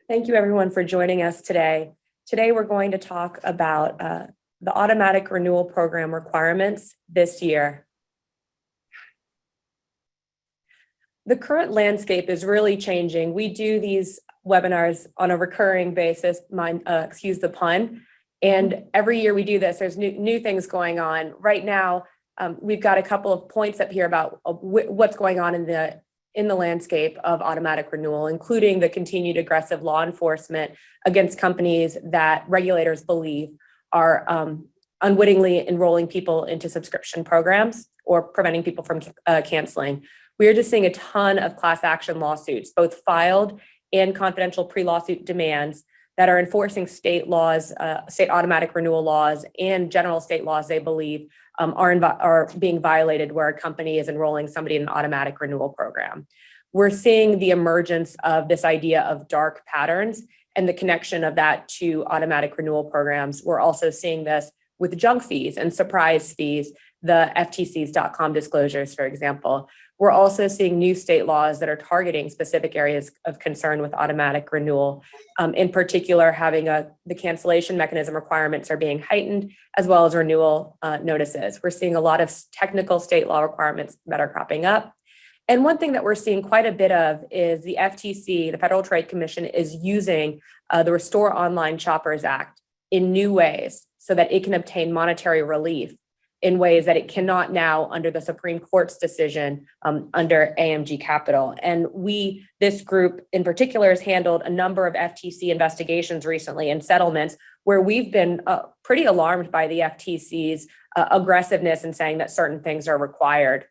Thank you everyone for joining us today. Today we're going to talk about the automatic renewal program requirements this year. The current landscape is really changing. We do these webinars on a recurring basis, excuse the pun, and every year we do this, there's new things going on. Right now, we've got a couple of points up here about what's going on in the landscape of automatic renewal, including the continued aggressive law enforcement against companies that regulators believe are unwittingly enrolling people into subscription programs or preventing people from canceling. We are just seeing a ton of class action lawsuits, both filed and confidential pre-lawsuit demands that are enforcing state laws, state automatic renewal laws, and general state laws they believe are being violated where a company is enrolling somebody in an automatic renewal program. We're seeing the emergence of this idea of dark patterns and the connection of that to automatic renewal programs. We're also seeing this with junk fees and surprise fees, the FTC's .com disclosures, for example. We're also seeing new state laws that are targeting specific areas of concern with automatic renewal. In particular, having the cancellation mechanism requirements are being heightened, as well as renewal notices. We're seeing a lot of technical state law requirements that are cropping up. And one thing that we're seeing quite a bit of is the FTC, the Federal Trade Commission, is using the Restore Online Shoppers Act in new ways so that it can obtain monetary relief in ways that it cannot now under the Supreme Court's decision under AMG Capital. And this group in particular has handled a number of FTC investigations recently and settlements where we've been pretty alarmed by the FTC's aggressiveness in saying that certain things are required.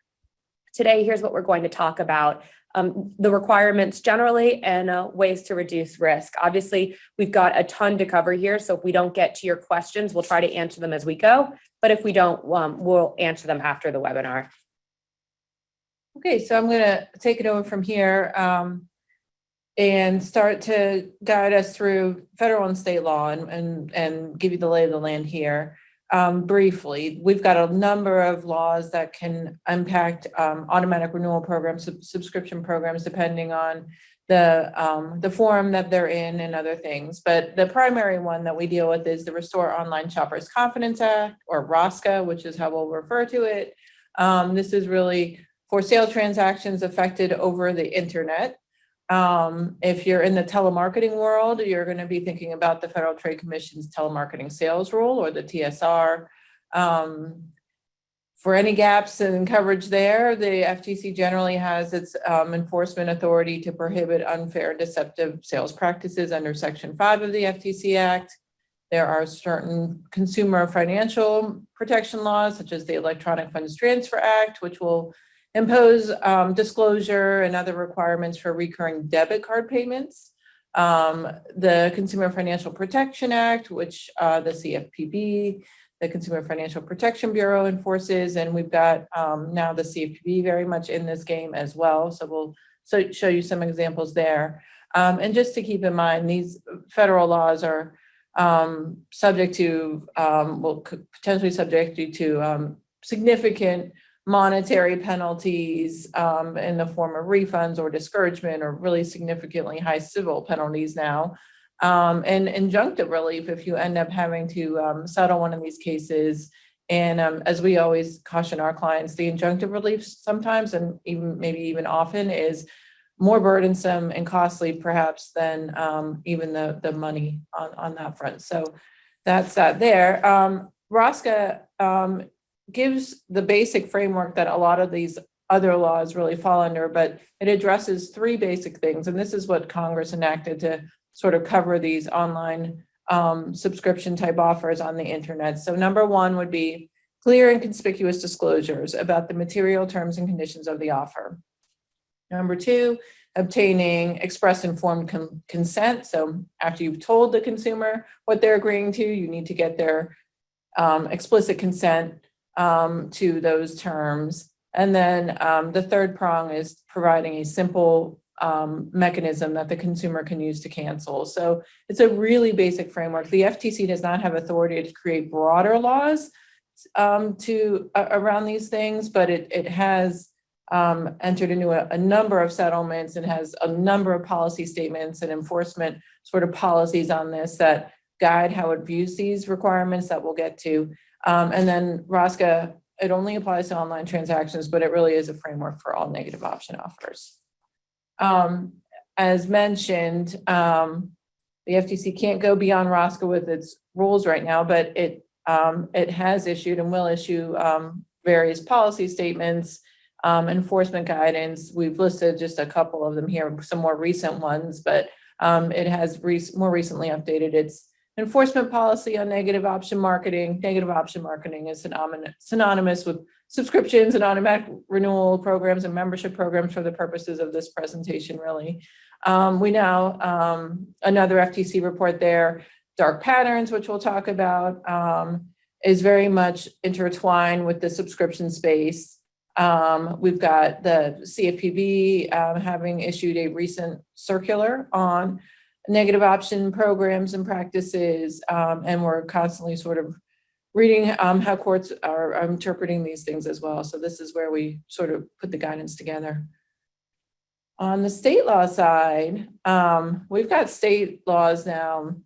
Today, here's what we're going to talk about. The requirements generally and ways to reduce risk. Obviously, we've got a ton to cover here, so if we don't get to your questions, we'll try to answer them as we go. But if we don't, we'll answer them after the webinar. Okay, so I'm going to take it over from here and start to guide us through federal and state law and give you the lay of the land here. Briefly, we've got a number of laws that can impact automatic renewal programs, subscription programs, depending on the forum that they're in and other things. But the primary one that we deal with is the Restore Online Shoppers Confidence Act, or ROSCA, which is how we'll refer to it. This is really for sale transactions affected over the internet. If you're in the telemarketing world, you're going to be thinking about the Federal Trade Commission's telemarketing sales rule, or the TSR. For any gaps in coverage there, the FTC generally has its enforcement authority to prohibit unfair and deceptive sales practices under Section 5 of the FTC Act. There are certain consumer financial protection laws, such as the Electronic Funds Transfer Act, which will impose disclosure and other requirements for recurring debit card payments. The Consumer Financial Protection Act, which the CFPB, the Consumer Financial Protection Bureau, enforces, and we've got now the CFPB very much in this game as well. So we'll show you some examples there. And just to keep in mind, these federal laws are subject to, potentially subject to significant monetary penalties in the form of refunds or discouragement, or really significantly high civil penalties now, and injunctive relief if you end up having to settle one of these cases. And as we always caution our clients, the injunctive relief sometimes, and maybe even often, is more burdensome and costly perhaps than even the money on that front. So that's that there. ROSCA gives the basic framework that a lot of these other laws really fall under, but it addresses three basic things. And this is what Congress enacted to sort of cover these online subscription type offers on the internet. So number one would be clear and conspicuous disclosures about the material terms and conditions of the offer. Number two, obtaining express informed consent. So after you've told the consumer what they're agreeing to, you need to get their explicit consent to those terms. And then the third prong is providing a simple mechanism that the consumer can use to cancel. So it's a really basic framework. The FTC does not have authority to create broader laws around these things, but it has entered into a number of settlements and has a number of policy statements and enforcement sort of policies on this that guide how it views these requirements that we'll get to. And then ROSCA, it only applies to online transactions, but it really is a framework for all negative option offers. As mentioned, the FTC can't go beyond ROSCA with its rules right now, but it has issued and will issue various policy statements, enforcement guidance. We've listed just a couple of them here, some more recent ones, but it has more recently updated its enforcement policy on negative option marketing. Negative option marketing is synonymous with subscriptions and automatic renewal programs and membership programs for the purposes of this presentation, really. We now, another FTC report there, dark patterns, which we'll talk about, is very much intertwined with the subscription space. We've got the CFPB having issued a recent circular on negative option programs and practices, and we're constantly sort of reading how courts are interpreting these things as well. So this is where we sort of put the guidance together. On the state law side, we've got state laws now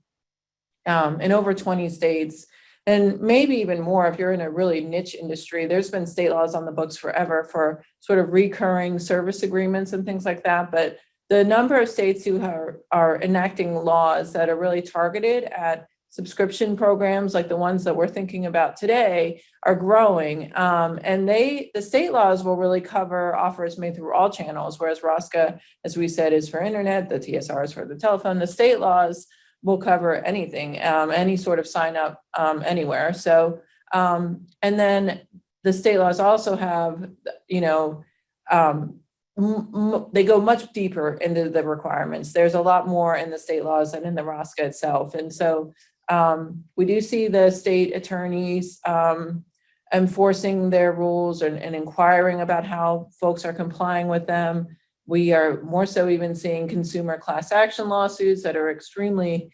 in over 20 states, and maybe even more if you're in a really niche industry. There's been state laws on the books forever for sort of recurring service agreements and things like that. But the number of states who are enacting laws that are really targeted at subscription programs, like the ones that we're thinking about today, are growing. And the state laws will really cover offers made through all channels, whereas ROSCA, as we said, is for internet, the TSR is for the telephone. The state laws will cover anything, any sort of sign up anywhere. So, and then the state laws also have, they go much deeper into the requirements. There's a lot more in the state laws than in the ROSCA itself. And so we do see the state attorneys enforcing their rules and inquiring about how folks are complying with them. We are more so even seeing consumer class action lawsuits that are extremely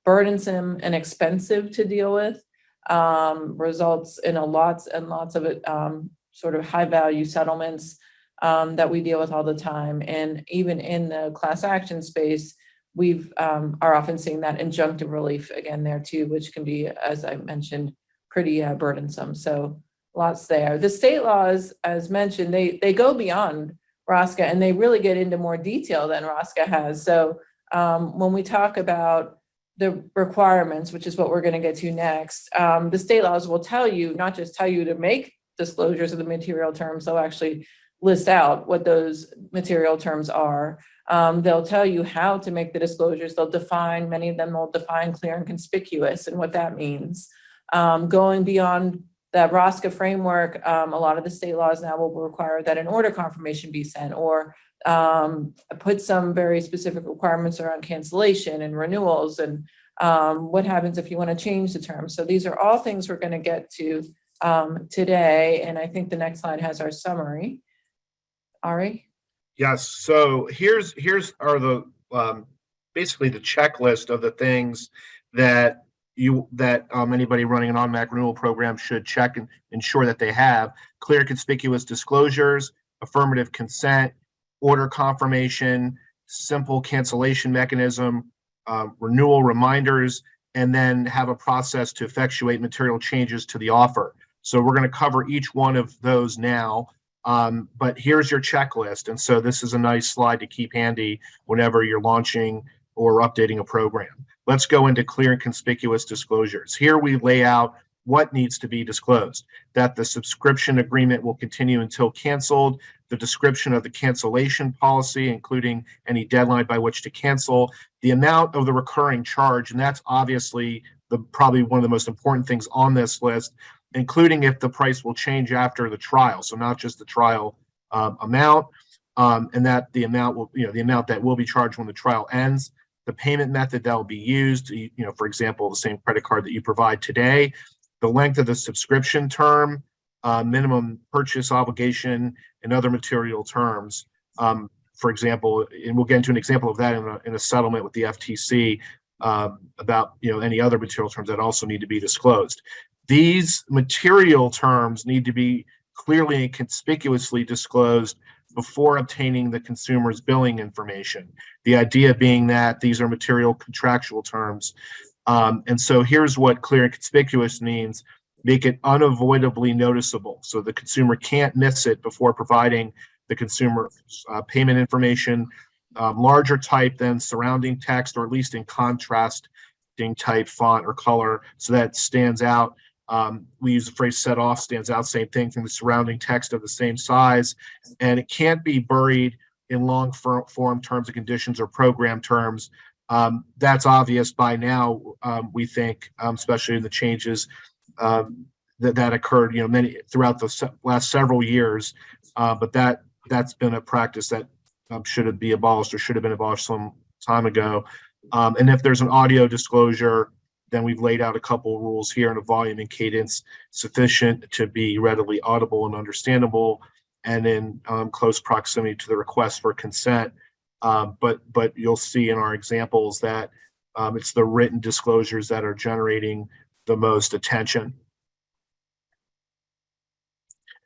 burdensome and expensive to deal with, results in lots and lots of sort of high value settlements that we deal with all the time. And even in the class action space, we've are often seeing that injunctive relief again there too, which can be, as I mentioned, pretty burdensome. So lots there. The state laws, as mentioned, they go beyond ROSCA and they really get into more detail than ROSCA has. So when we talk about the requirements, which is what we're going to get to next, the state laws will tell you, not just tell you to make disclosures of the material terms, they'll actually list out what those material terms are. They'll tell you how to make the disclosures. They'll define, many of them will define clear and conspicuous and what that means. Going beyond that ROSCA framework, a lot of the state laws now will require that an order confirmation be sent, or put some very specific requirements around cancellation and renewals and what happens if you want to change the terms. So these are all things we're going to get to today. And I think the next slide has our summary. Ari? Yes, so here's are the basically the checklist of the things that anybody running an automatic renewal program should check and ensure that they have: clear, conspicuous disclosures, affirmative consent, order confirmation, simple cancellation mechanism, renewal reminders, and then have a process to effectuate material changes to the offer. So we're going to cover each one of those now. But here's your checklist. And so this is a nice slide to keep handy whenever you're launching or updating a program. Let's go into clear and conspicuous disclosures. Here we lay out what needs to be disclosed: that the subscription agreement will continue until canceled, the description of the cancellation policy, including any deadline by which to cancel, the amount of the recurring charge, and that's obviously probably one of the most important things on this list, including if the price will change after the trial. So not just the trial amount, and that the amount will, the amount that will be charged when the trial ends, the payment method that will be used, for example, the same credit card that you provide today, the length of the subscription term, minimum purchase obligation, and other material terms. For example, and we'll get into an example of that in a settlement with the FTC about any other material terms that also need to be disclosed. These material terms need to be clearly and conspicuously disclosed before obtaining the consumer's billing information. The idea being that these are material contractual terms. And so here's what clear and conspicuous means: make it unavoidably noticeable, so the consumer can't miss it before providing the consumer payment information. Larger type than surrounding text, or at least in contrasting type, font, or color, so that stands out. We use the phrase set off, stands out, same thing, from the surrounding text of the same size. And it can't be buried in long form terms and conditions or program terms. That's obvious by now, we think, especially in the changes that occurred, many throughout the last several years. But that's been a practice that should be abolished, or should have been abolished some time ago. And if there's an audio disclosure, then we've laid out a couple of rules here in a volume and cadence sufficient to be readily audible and understandable, and in close proximity to the request for consent. But you'll see in our examples that it's the written disclosures that are generating the most attention.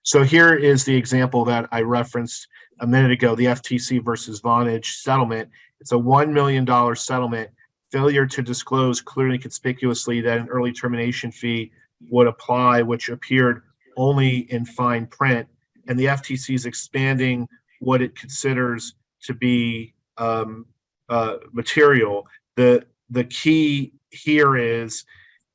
So here is the example that I referenced a minute ago, the FTC versus Vonage settlement. It's a $1 million settlement. Failure to disclose clearly and conspicuously that an early termination fee would apply, which appeared only in fine print. And the FTC is expanding what it considers to be material. The key here is,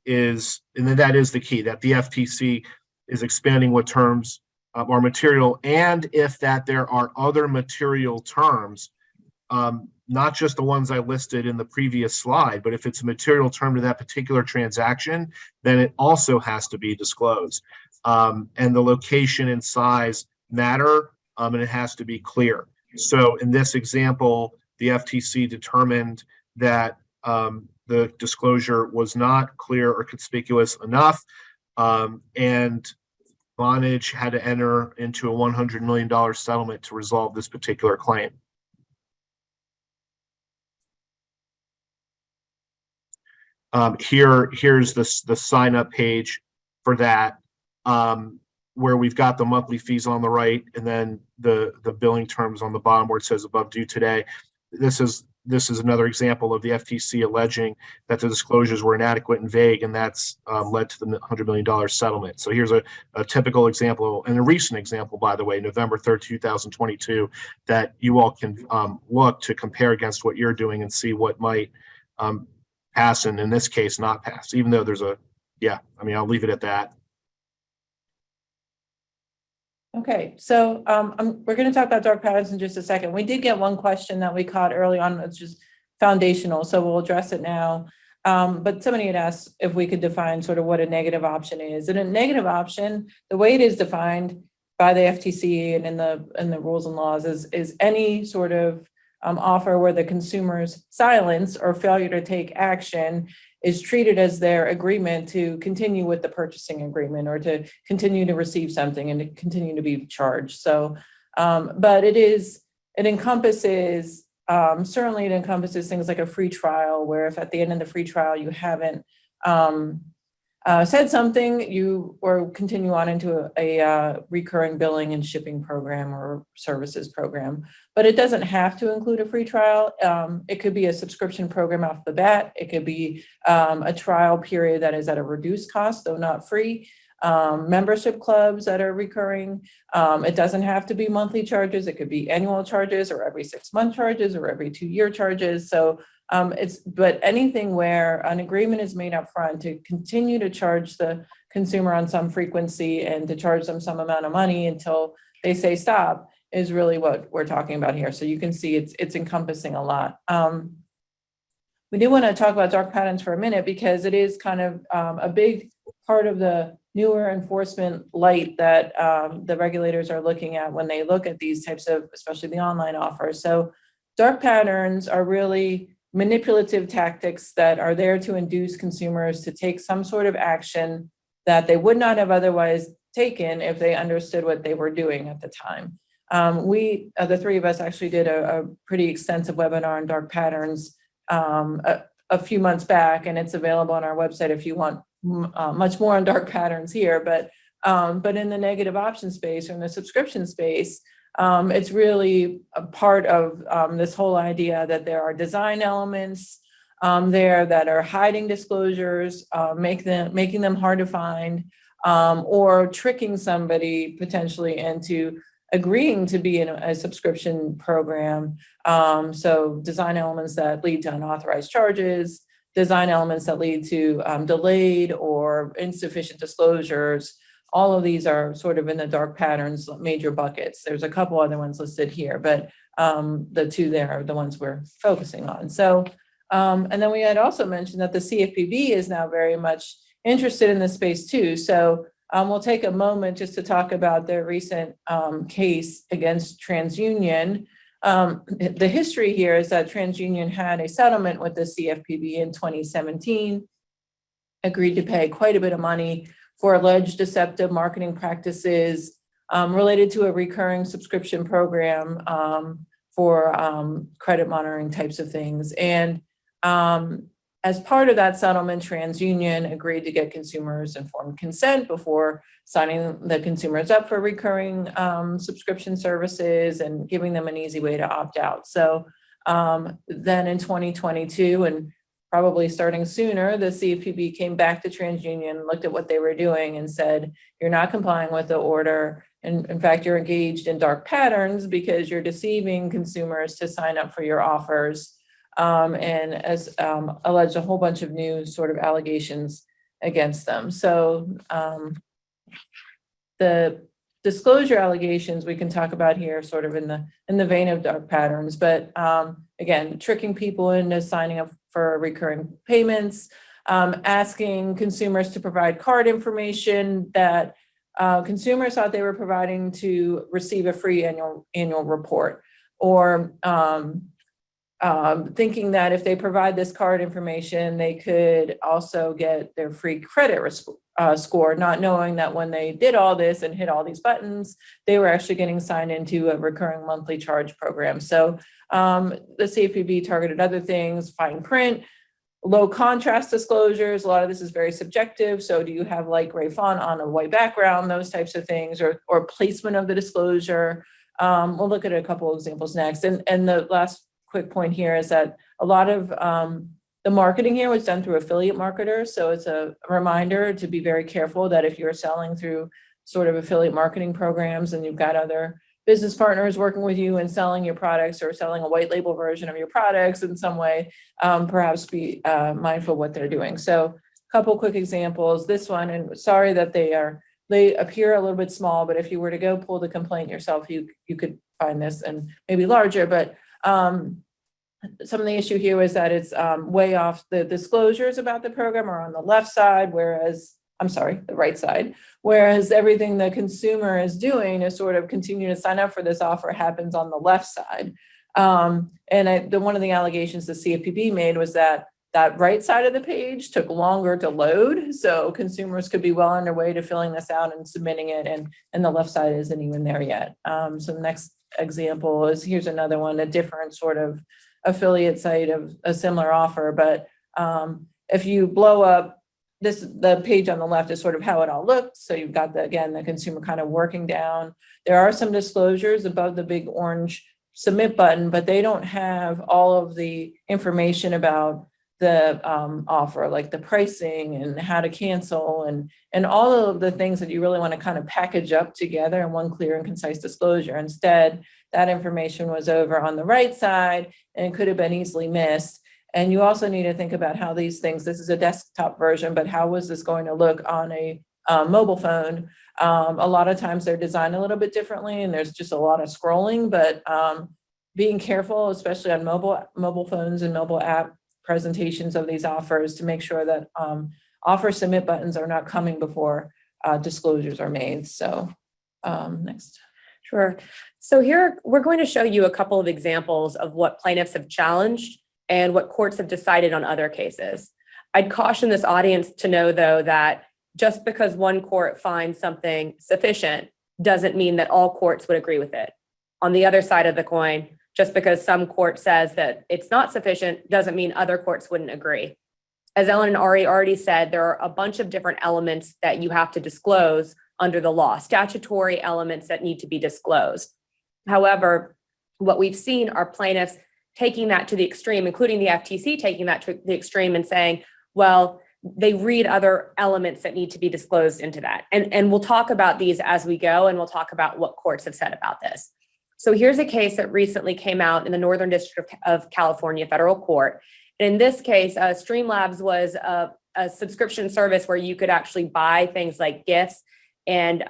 and that is the key, that the FTC is expanding what terms are material, and if that there are other material terms, not just the ones I listed in the previous slide, but if it's a material term to that particular transaction, then it also has to be disclosed. And the location and size matter, and it has to be clear. So in this example, the FTC determined that the disclosure was not clear or conspicuous enough, and Vonage had to enter into a $100 million settlement to resolve this particular claim. Here's the sign up page for that, where we've got the monthly fees on the right, and then the billing terms on the bottom where it says above due today. This is another example of the FTC alleging that the disclosures were inadequate and vague, and that's led to the $100 million settlement. So here's a typical example, and a recent example, by the way, November 3rd, 2022, that you all can look to compare against what you're doing and see what might pass, and in this case not pass, even though there's I'll leave it at that. Okay, so we're going to talk about dark patterns in just a second. We did get one question that we caught early on, which is foundational, so we'll address it now. But somebody had asked if we could define sort of what a negative option is. And a negative option, the way it is defined by the FTC and in the rules and laws, is any sort of offer where the consumer's silence or failure to take action is treated as their agreement to continue with the purchasing agreement, or to continue to receive something and to continue to be charged. So, but it encompasses, certainly it encompasses things like a free trial, where if at the end of the free trial you haven't said something, or continue on into a recurring billing and shipping program or services program. But it doesn't have to include a free trial. It could be a subscription program off the bat. It could be a trial period that is at a reduced cost, though not free. Membership clubs that are recurring. It doesn't have to be monthly charges. It could be annual charges, or every 6-month charges, or every 2-year charges. So but anything where an agreement is made up front to continue to charge the consumer on some frequency and to charge them some amount of money until they say stop is really what we're talking about here. So you can see it's encompassing a lot. We do want to talk about dark patterns for a minute, because it is kind of a big part of the newer enforcement light that the regulators are looking at when they look at these types of, especially the online offers. So dark patterns are really manipulative tactics that are there to induce consumers to take some sort of action that they would not have otherwise taken if they understood what they were doing at the time. We, the three of us, actually did a pretty extensive webinar on dark patterns a few months back, and it's available on our website if you want much more on dark patterns here. But But in the negative option space or in the subscription space, it's really a part of this whole idea that there are design elements there that are hiding disclosures, making them hard to find, or tricking somebody potentially into agreeing to be in a subscription program. So design elements that lead to unauthorized charges, design elements that lead to delayed or insufficient disclosures. All of these are sort of in the dark patterns, major buckets. There's a couple other ones listed here, but the two there are the ones we're focusing on. So, and then we had also mentioned that the CFPB is now very much interested in this space too. So we'll take a moment just to talk about their recent case against TransUnion. The history here is that TransUnion had a settlement with the CFPB in 2017, agreed to pay quite a bit of money for alleged deceptive marketing practices related to a recurring subscription program for credit monitoring types of things. And as part of that settlement, TransUnion agreed to get consumers informed consent before signing the consumers up for recurring subscription services and giving them an easy way to opt out. So then in 2022, and probably starting sooner, the CFPB came back to TransUnion, looked at what they were doing and said, you're not complying with the order. And in fact, you're engaged in dark patterns because you're deceiving consumers to sign up for your offers. And as alleged a whole bunch of new sort of allegations against them. So the disclosure allegations we can talk about here sort of in the vein of dark patterns, but again, tricking people into signing up for recurring payments, asking consumers to provide card information that consumers thought they were providing to receive a free annual report, or thinking that if they provide this card information, they could also get their free credit score, not knowing that when they did all this and hit all these buttons, they were actually getting signed into a recurring monthly charge program. So the CFPB targeted other things, fine print, low contrast disclosures. A lot of this is very subjective. So do you have light gray font on a white background, those types of things, or placement of the disclosure. We'll look at a couple of examples next. And the last quick point here is that a lot of the marketing here was done through affiliate marketers. So it's a reminder to be very careful that if you're selling through sort of affiliate marketing programs and you've got other business partners working with you and selling your products or selling a white label version of your products in some way, perhaps be mindful of what they're doing. So a couple quick examples. This one, and sorry that they appear a little bit small, but if you were to go pull the complaint yourself, you could find this and maybe larger, but some of the issue here is that it's way off. The disclosures about the program are on the left side, the right side, whereas everything the consumer is doing to sort of continue to sign up for this offer happens on the left side. One of the allegations the CFPB made was that right side of the page took longer to load, so consumers could be well on their way to filling this out and submitting it, and the left side isn't even there yet. So the next example is, here's another one, a different sort of affiliate site of a similar offer, but if you blow up the page on the left is sort of how it all looks. So you've got the consumer kind of working down. There are some disclosures above the big orange submit button, but they don't have all of the information about the offer, like the pricing and how to cancel and all of the things that you really want to kind of package up together in one clear and concise disclosure. Instead, that information was over on the right side and could have been easily missed. And you also need to think about how these things, this is a desktop version, but how was this going to look on a mobile phone? A lot of times they're designed a little bit differently and there's just a lot of scrolling, but being careful, especially on mobile phones and mobile app presentations of these offers, to make sure that offer submit buttons are not coming before disclosures are made. So next. Sure. So here we're going to show you a couple of examples of what plaintiffs have challenged and what courts have decided on other cases. I'd caution this audience to know, though, that just because one court finds something sufficient doesn't mean that all courts would agree with it. On the other side of the coin, just because some court says that it's not sufficient doesn't mean other courts wouldn't agree. As Ellen and Ari already said, there are a bunch of different elements that you have to disclose under the law, statutory elements that need to be disclosed. However, what we've seen are plaintiffs taking that to the extreme, including the FTC taking that to the extreme and saying, well, they read other elements that need to be disclosed into that. And we'll talk about these as we go, and we'll talk about what courts have said about this. So here's a case that recently came out in the Northern District of California Federal Court. And in this case, Streamlabs was a subscription service where you could actually buy things like gifts and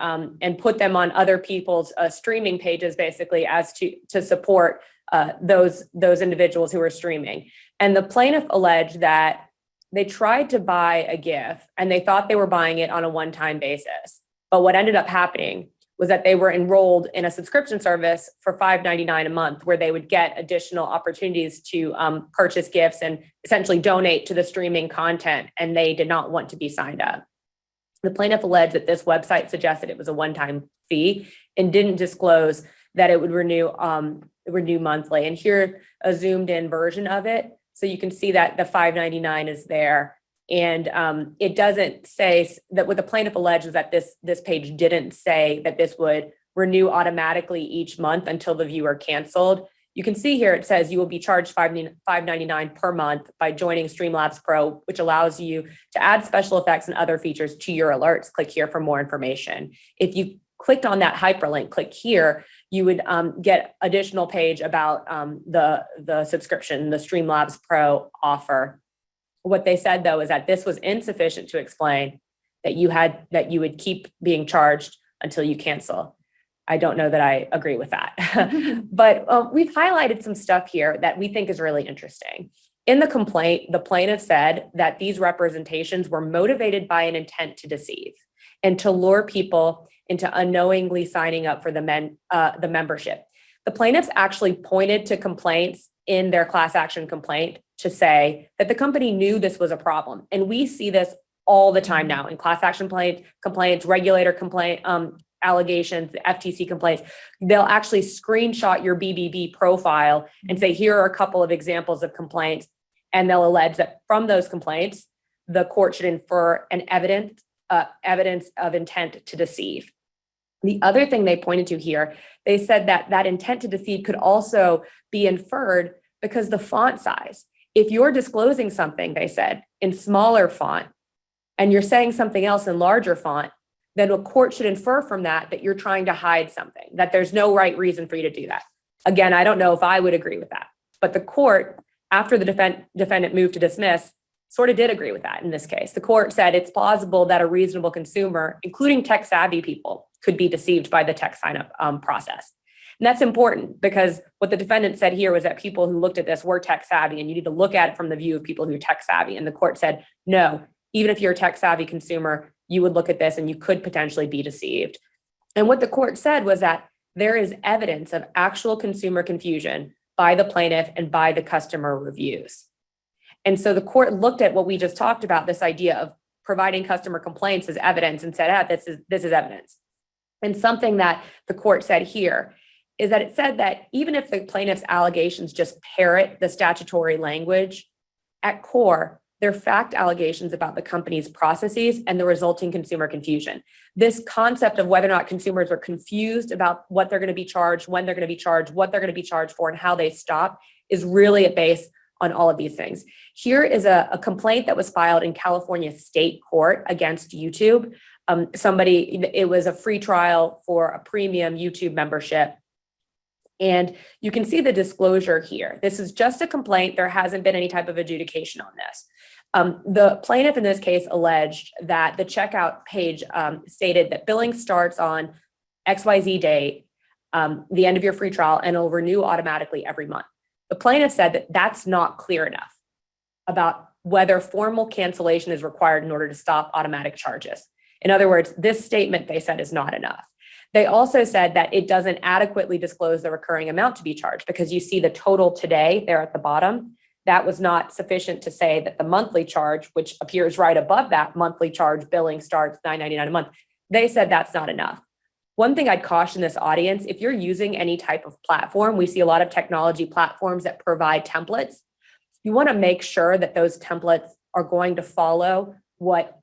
put them on other people's streaming pages, basically, as to support those individuals who are streaming. And the plaintiff alleged that they tried to buy a gift and they thought they were buying it on a one-time basis. But what ended up happening was that they were enrolled in a subscription service for $5.99 a month, where they would get additional opportunities to purchase gifts and essentially donate to the streaming content, and they did not want to be signed up. The plaintiff alleged that this website suggested it was a one-time fee and didn't disclose that it would renew monthly. And here, a zoomed-in version of it. So you can see that the $5.99 is there. And it doesn't say that what the plaintiff alleged was that this page didn't say that this would renew automatically each month until the viewer canceled. You can see here it says you will be charged $5.99 per month by joining Streamlabs Pro, which allows you to add special effects and other features to your alerts. Click here for more information. If you clicked on that hyperlink, click here, you would get additional page about the subscription, the Streamlabs Pro offer. What they said, though, is that this was insufficient to explain that you would keep being charged until you cancel. I don't know that I agree with that. But we've highlighted some stuff here that we think is really interesting. In the complaint, the plaintiff said that these representations were motivated by an intent to deceive and to lure people into unknowingly signing up for the membership. The plaintiffs actually pointed to complaints in their class action complaint to say that the company knew this was a problem. And we see this all the time now in class action complaints, regulator complaint, allegations, FTC complaints. They'll actually screenshot your BBB profile and say, here are a couple of examples of complaints. And they'll allege that from those complaints, the court should infer an evidence of intent to deceive. The other thing they pointed to here, they said that intent to deceive could also be inferred because the font size. If you're disclosing something, they said, in smaller font, and you're saying something else in larger font, then a court should infer from that you're trying to hide something, that there's no right reason for you to do that. Again, I don't know if I would agree with that, but the court, after the defendant moved to dismiss, sort of did agree with that in this case. The court said it's plausible that a reasonable consumer, including tech-savvy people, could be deceived by the tech sign-up process. And that's important because what the defendant said here was that people who looked at this were tech-savvy, and you need to look at it from the view of people who are tech-savvy. And the court said, no, even if you're a tech-savvy consumer, you would look at this and you could potentially be deceived. And what the court said was that there is evidence of actual consumer confusion by the plaintiff and by the customer reviews. And so the court looked at what we just talked about, this idea of providing customer complaints as evidence, and said, this is evidence. And something that the court said here is that it said that even if the plaintiff's allegations just parrot the statutory language, at core, they're fact allegations about the company's processes and the resulting consumer confusion. This concept of whether or not consumers are confused about what they're going to be charged, when they're going to be charged, what they're going to be charged for, and how they stop is really at base on all of these things. Here is a complaint that was filed in California State Court against YouTube. It was a free trial for a premium YouTube membership. And you can see the disclosure here. This is just a complaint. There hasn't been any type of adjudication on this. The plaintiff in this case alleged that the checkout page stated that billing starts on XYZ date, the end of your free trial, and it'll renew automatically every month. The plaintiff said that that's not clear enough about whether formal cancellation is required in order to stop automatic charges. In other words, this statement, they said, is not enough. They also said that it doesn't adequately disclose the recurring amount to be charged, because you see the total today there at the bottom. That was not sufficient to say that the monthly charge, which appears right above that monthly charge, billing starts $9.99 a month. They said that's not enough. One thing I'd caution this audience, if you're using any type of platform, we see a lot of technology platforms that provide templates. You want to make sure that those templates are going to follow what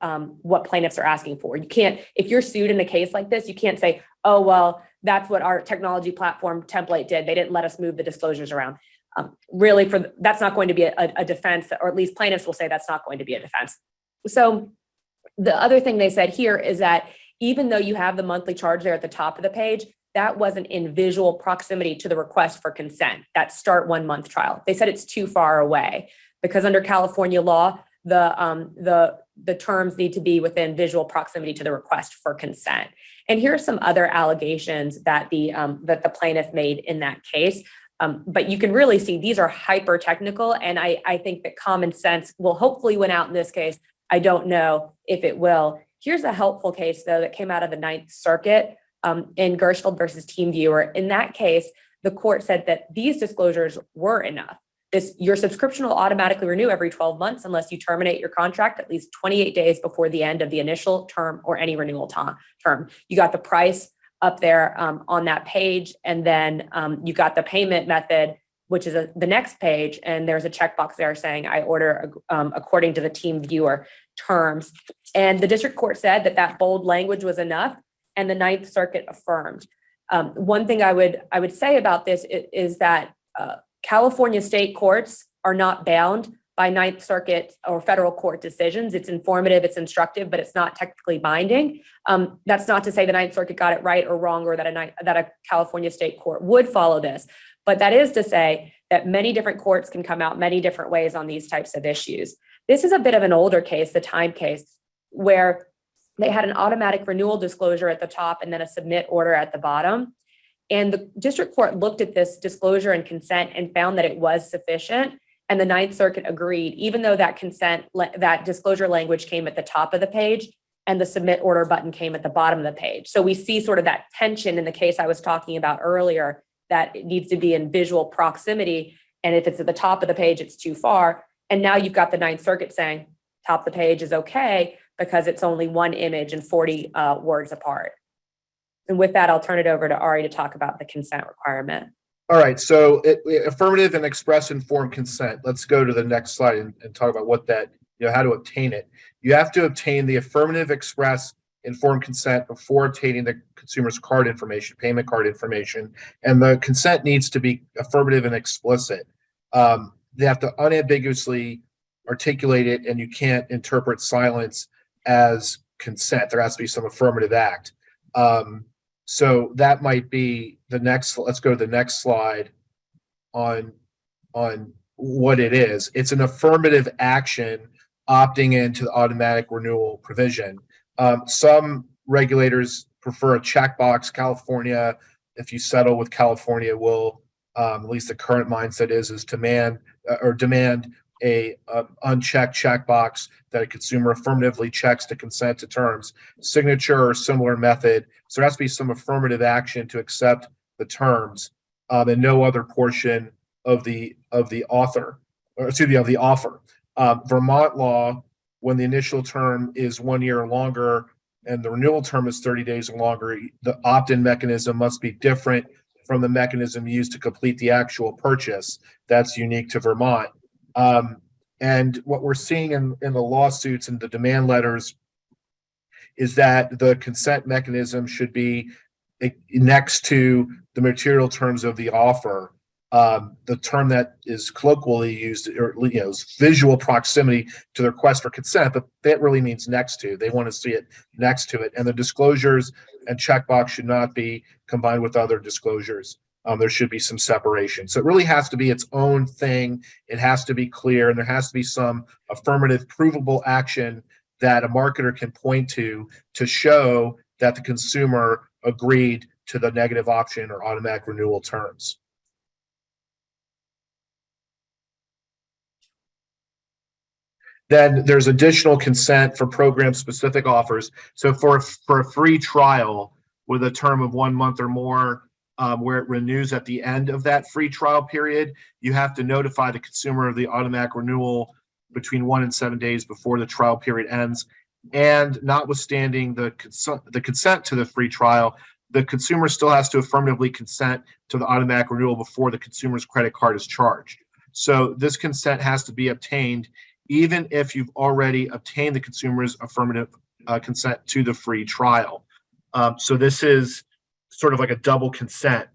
plaintiffs are asking for. You can't, if you're sued in a case like this, you can't say, oh, well, that's what our technology platform template did. They didn't let us move the disclosures around. Really, that's not going to be a defense, or at least plaintiffs will say that's not going to be a defense. So the other thing they said here is that even though you have the monthly charge there at the top of the page, that wasn't in visual proximity to the request for consent, that start 1 month trial. They said it's too far away because under California law, the terms need to be within visual proximity to the request for consent. And here are some other allegations that the plaintiff made in that case. But you can really see these are hyper technical, and I think that common sense will hopefully win out in this case. I don't know if it will. Here's a helpful case, though, that came out of the Ninth Circuit in Gershfeld versus Teamviewer. In that case, the court said that these disclosures were enough. Your subscription will automatically renew every 12 months unless you terminate your contract at least 28 days before the end of the initial term or any renewal term. You got the price up there on that page, and then you got the payment method, which is the next page, and there's a checkbox there saying I order according to the Teamviewer terms. And the district court said that bold language was enough, and the Ninth Circuit affirmed. One thing I would say about this is that California state courts are not bound by Ninth Circuit or federal court decisions. It's informative, it's instructive, but it's not technically binding. That's not to say the Ninth Circuit got it right or wrong, or that a California state court would follow this. But that is to say that many different courts can come out many different ways on these types of issues. This is a bit of an older case, the Time case, where they had an automatic renewal disclosure at the top and then a submit order at the bottom. And the district court looked at this disclosure and consent and found that it was sufficient. And the Ninth Circuit agreed, even though that that disclosure language came at the top of the page and the submit order button came at the bottom of the page. So we see sort of that tension in the case I was talking about earlier, that it needs to be in visual proximity. And if it's at the top of the page, it's too far. And now you've got the Ninth Circuit saying top of the page is okay because it's only one image and 40 words apart. And with that, I'll turn it over to Ari to talk about the consent requirement. All right, so affirmative and express informed consent. Let's go to the next slide and talk about what that, how to obtain it. You have to obtain the affirmative, express, informed consent before obtaining the consumer's card information, payment card information, and the consent needs to be affirmative and explicit. They have to unambiguously articulate it, and you can't interpret silence as consent. There has to be some affirmative act. So that might be the next. Let's go to the next slide on what it is. It's an affirmative action opting into the automatic renewal provision. Some regulators prefer a checkbox. California, if you settle with California, will at least the current mindset is demand a unchecked checkbox that a consumer affirmatively checks to consent to terms, signature or similar method. So there has to be some affirmative action to accept the terms, and no other portion of the offer. Vermont law, when the initial term is 1 year or longer and the renewal term is 30 days or longer, the opt-in mechanism must be different from the mechanism used to complete the actual purchase. That's unique to Vermont. And what we're seeing in the lawsuits and the demand letters is that the consent mechanism should be next to the material terms of the offer. The term that is colloquially used, is visual proximity to the request for consent, but that really means next to. They want to see it next to it. And the disclosures and checkbox should not be combined with other disclosures. There should be some separation. So it really has to be its own thing. It has to be clear, and there has to be some affirmative, provable action that a marketer can point to show that the consumer agreed to the negative option or automatic renewal terms. Then there's additional consent for program-specific offers. So for a free trial with a term of 1 month or more, where it renews at the end of that free trial period, you have to notify the consumer of the automatic renewal between 1 and 7 days before the trial period ends. And notwithstanding the consent to the free trial, the consumer still has to affirmatively consent to the automatic renewal before the consumer's credit card is charged. So this consent has to be obtained even if you've already obtained the consumer's affirmative consent to the free trial. So this is sort of like a double consent.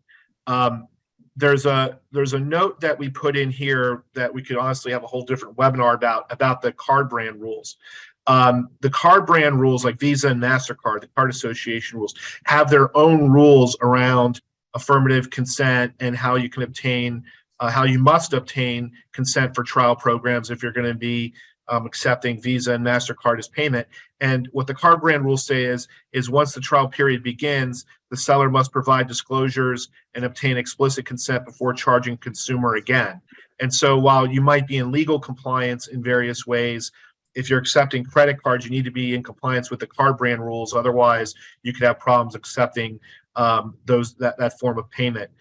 There's a note that we put in here that we could honestly have a whole different webinar about the card brand rules. The card brand rules, like Visa and Mastercard, the card association rules, have their own rules around affirmative consent and how you can obtain, how you must obtain consent for trial programs if you're going to be accepting Visa and Mastercard as payment. And what the card brand rules say is once the trial period begins, the seller must provide disclosures and obtain explicit consent before charging consumer again. And so while you might be in legal compliance in various ways, if you're accepting credit cards, you need to be in compliance with the card brand rules. Otherwise, you could have problems accepting that form of payment.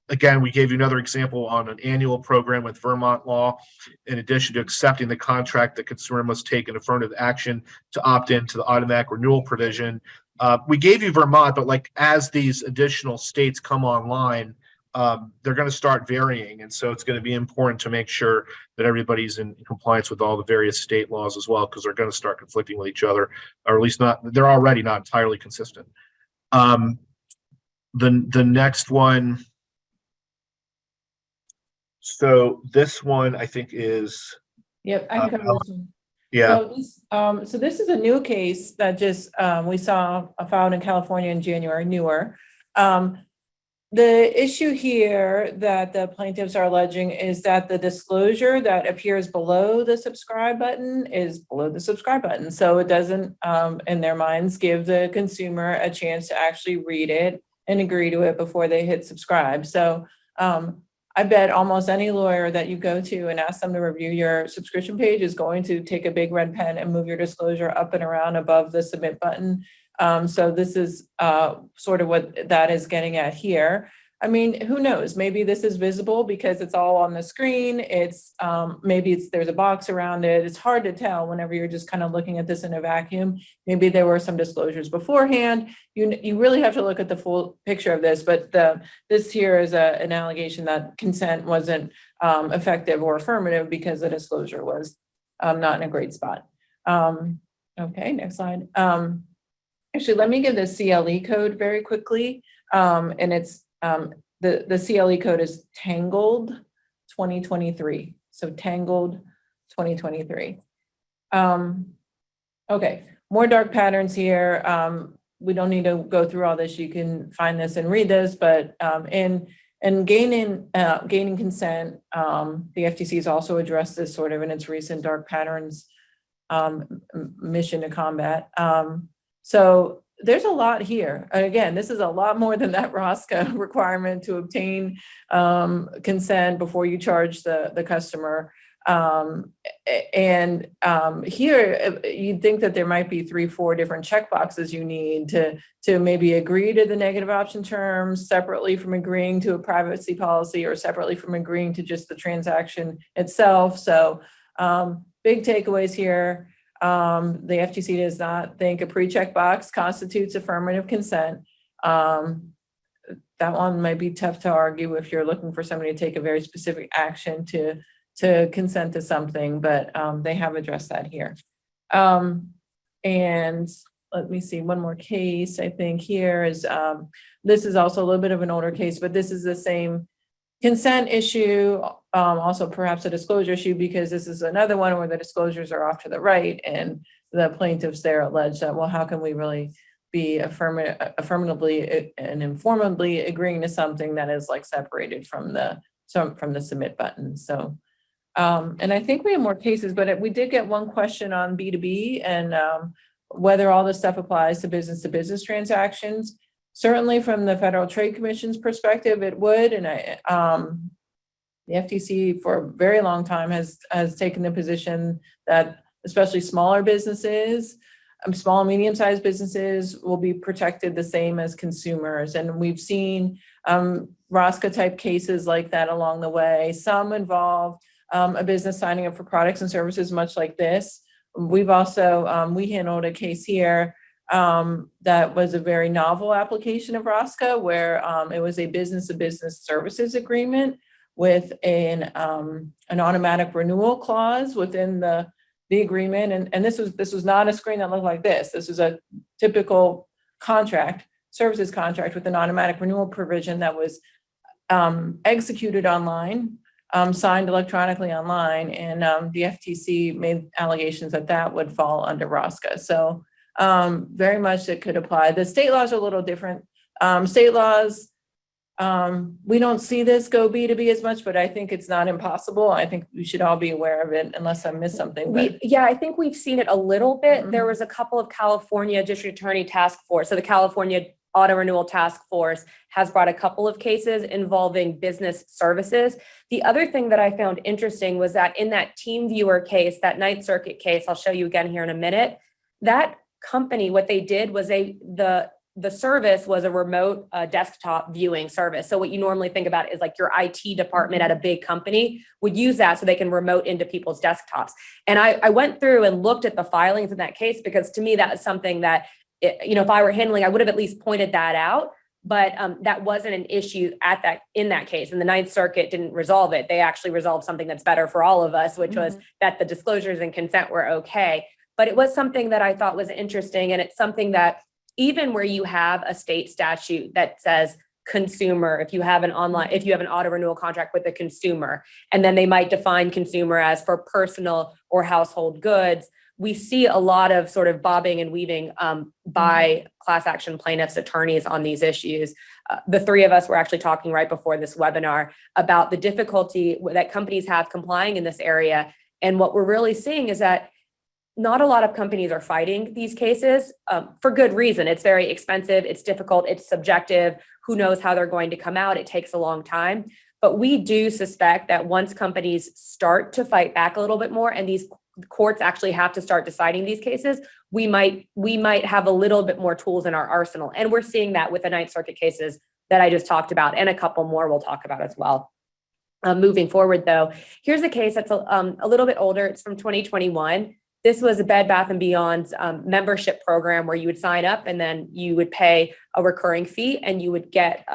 Again, we gave you another example on an annual program with Vermont law. In addition to accepting the contract, the consumer must take an affirmative action to opt into the automatic renewal provision. We gave you Vermont, but like as these additional states come online, they're going to start varying. And so it's going to be important to make sure that everybody's in compliance with all the various state laws as well, because they're going to start conflicting with each other, or at least they're already not entirely consistent. The next one. So this one I think is. Yep, I can cover this one. Yeah. So this is a new case that just we saw filed in California in January, newer. The issue here that the plaintiffs are alleging is that the disclosure that appears below the subscribe button is below the subscribe button. So it doesn't, in their minds, give the consumer a chance to actually read it and agree to it before they hit subscribe. So I bet almost any lawyer that you go to and ask them to review your subscription page is going to take a big red pen and move your disclosure up and around above the submit button. So this is sort of what that is getting at here. I mean, who knows? Maybe this is visible because it's all on the screen. It's maybe there's a box around it. It's hard to tell whenever you're just kind of looking at this in a vacuum. Maybe there were some disclosures beforehand. You really have to look at the full picture of this. But this here is an allegation that consent wasn't effective or affirmative because the disclosure was not in a great spot. Okay, next slide. Actually, let me give the CLE code very quickly. And it's the CLE code is Tangled 2023. So Tangled 2023. Okay, more dark patterns here. We don't need to go through all this. You can find this and read this, but in gaining consent, the FTC has also addressed this sort of in its recent dark patterns mission to combat. So there's a lot here. Again, this is a lot more than that ROSCA requirement to obtain consent before you charge the customer. Here, you'd think that there might be 3-4 different checkboxes you need to maybe agree to the negative option terms separately from agreeing to a privacy policy or separately from agreeing to just the transaction itself. So big takeaways here. The FTC does not think a pre-check box constitutes affirmative consent. That one might be tough to argue if you're looking for somebody to take a very specific action to consent to something, but they have addressed that here. And let me see, one more case I think here is, this is also a little bit of an older case, but this is the same consent issue, also perhaps a disclosure issue, because this is another one where the disclosures are off to the right and the plaintiffs there allege that, well, how can we really be affirmatively and informedly agreeing to something that is like separated from the submit button. So, and I think we have more cases, but we did get one question on B2B and whether all this stuff applies to business transactions. Certainly from the Federal Trade Commission's perspective, it would, and the FTC for a very long time has taken the position that especially smaller businesses, small and medium-sized businesses will be protected the same as consumers. And we've seen ROSCA type cases like that along the way. Some involve a business signing up for products and services much like this. We've also, we handled a case here that was a very novel application of ROSCA where it was a business-to-business services agreement with an automatic renewal clause within the agreement. And this was not a screen that looked like this. This was a typical contract, services contract with an automatic renewal provision that was executed online, signed electronically online, and the FTC made allegations that that would fall under ROSCA. So very much it could apply. The state laws are a little different. State laws, we don't see this go B2B as much, but I think it's not impossible. I think we should all be aware of it unless I missed something. But Yeah, I think we've seen it a little bit. Mhm. There was a couple of California District Attorney Task Force. So the California Auto Renewal Task Force has brought a couple of cases involving business services. The other thing that I found interesting was that in that Teamviewer case, that Ninth Circuit case, I'll show you again here in a minute, that company, what they did was the service was a remote desktop viewing service. So what you normally think about is like your IT department at a big company would use that so they can remote into people's desktops. And I went through and looked at the filings in that case, because to me, that is something that, if I were handling, I would have at least pointed that out. But that wasn't an issue in that case. And the Ninth Circuit didn't resolve it. They actually resolved something that's better for all of us, which was that the disclosures and consent were okay. But it was something that I thought was interesting. And it's something that even where you have a state statute that says consumer, if you have an auto renewal contract with a consumer, and then they might define consumer as for personal or household goods, we see a lot of sort of bobbing and weaving by class action plaintiffs' attorneys on these issues. The three of us were actually talking right before this webinar about the difficulty that companies have complying in this area. And what we're really seeing is that not a lot of companies are fighting these cases for good reason. It's very expensive, it's difficult, it's subjective. Who knows how they're going to come out? It takes a long time. But we do suspect that once companies start to fight back a little bit more, and these courts actually have to start deciding these cases, we might have a little bit more tools in our arsenal. And we're seeing that with the Ninth Circuit cases that I just talked about, and a couple more we'll talk about as well. Moving forward though, here's a case that's a little bit older. It's from 2021. This was a Bed Bath & Beyond's membership program where you would sign up and then you would pay a recurring fee and you would get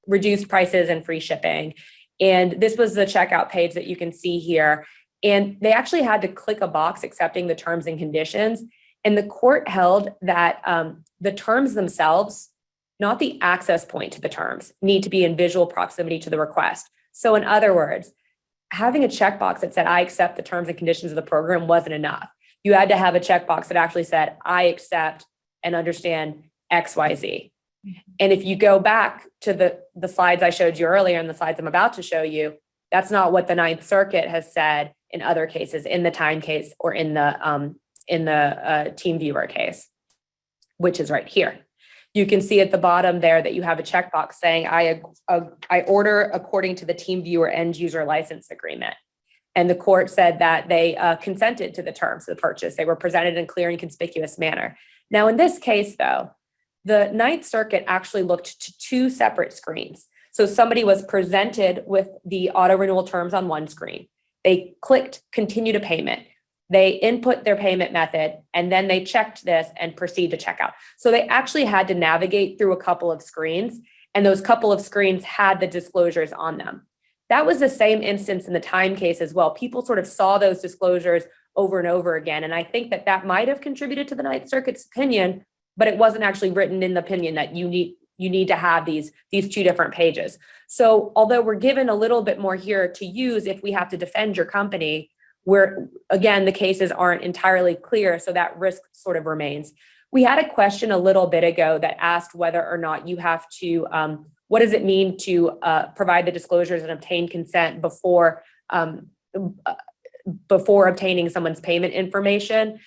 reduced prices and free shipping. And this was the checkout page that you can see here. And they actually had to click a box accepting the terms and conditions. And the court held that the terms themselves, not the access point to the terms, need to be in visual proximity to the request. So in other words, having a checkbox that said, I accept the terms and conditions of the program wasn't enough. You had to have a checkbox that actually said, I accept and understand XYZ. And if you go back to the slides I showed you earlier and the slides I'm about to show you, that's not what the Ninth Circuit has said in other cases, in the Time case or in the Teamviewer case, which is right here. You can see at the bottom there that you have a checkbox saying, I order according to the Teamviewer end user license agreement. And the court said that they consented to the terms of the purchase. They were presented in clear and conspicuous manner. Now, in this case, though, the Ninth Circuit actually looked to two separate screens. So somebody was presented with the auto renewal terms on one screen. They clicked continue to payment. They input their payment method, and then they checked this and proceed to checkout. So they actually had to navigate through a couple of screens, and those couple of screens had the disclosures on them. That was the same instance in the Time case as well. People sort of saw those disclosures over and over again. And I think that might have contributed to the Ninth Circuit's opinion, but it wasn't actually written in the opinion that you need to have these two different pages. So although we're given a little bit more here to use if we have to defend your company, where again, the cases aren't entirely clear, so that risk sort of remains. We had a question a little bit ago that asked whether or not you have to, what does it mean to provide the disclosures and obtain consent before obtaining someone's payment information?